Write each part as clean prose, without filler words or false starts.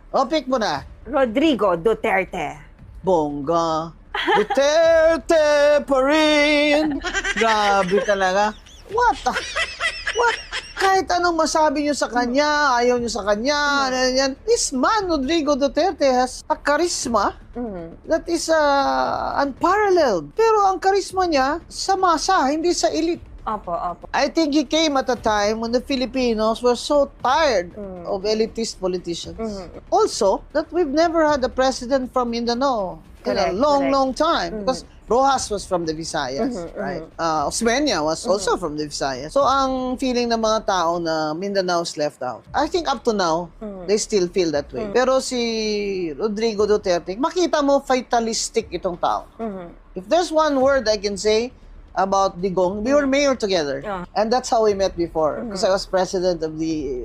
O, pick mo na. Rodrigo Duterte. Bongga. Duterte pa rin. Grabe talaga. What? Kahit anong masabi nyo sa kanya, ayaw nyo sa kanya, this man, Rodrigo Duterte, has a charisma that is unparalleled. Pero ang charisma niya sa masa, hindi sa elite. Opo. I think he came at a time when the Filipinos were so tired of elitist politicians. Also, that we've never had a president from Mindanao in a long time. Because Rojas was from the Visayas, right? Osmeña was also from the Visayas. So, ang feeling ng mga tao na Mindanao's left out, I think up to now, they still feel that way. Pero si Rodrigo Duterte, makita mo fatalistic itong tao. If there's one word I can say about Digong, we were mayor together. And that's how we met before. Because I was president of the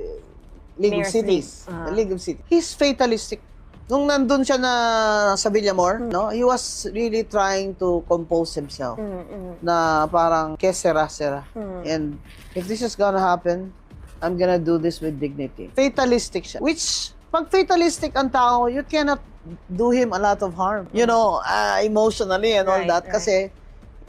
League of Cities. The League of Cities. He's fatalistic. Nung nandun siya na sa Villamor, no, he was really trying to compose himself. Na parang, que sera. And if this is gonna happen, I'm gonna do this with dignity. Fatalistic siya. Which, pag fatalistic ang tao, you cannot do him a lot of harm. You know, emotionally and all that. Kasi,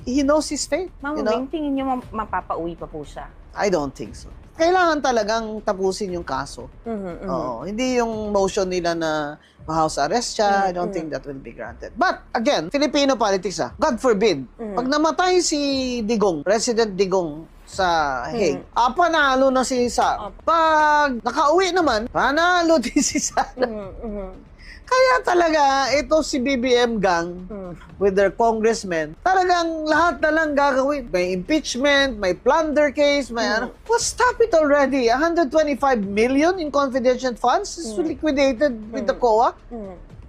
he knows his fate. Ma'am, tingin niyo mapapauwi pa po siya? I don't think so. Kailangan talagang tapusin yung kaso. Oo, hindi yung motion nila na ma-house arrest siya. I don't think that will be granted. But, again, Filipino politics God forbid, pag namatay si Digong, President Digong sa Hague, panalo na si Sara. Pag nakauwi naman, panalo din si Sara. Kaya talaga, ito si BBM gang with their congressmen, talagang lahat na lang gagawin. May impeachment, may plunder case, may ano. Well, stop it already. 125 million in confidential funds is liquidated with the COA.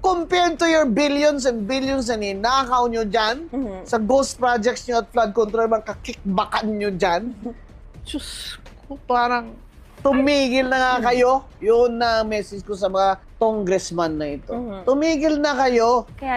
Compared to your billions and billions na ninakaw nyo dyan, sa ghost projects nyo at flood control, mga kakikbakan nyo dyan. Diyos ko, parang tumigil na nga kayo. Yun na message ko sa mga congressman na ito. Tumigil na kayo. Kaya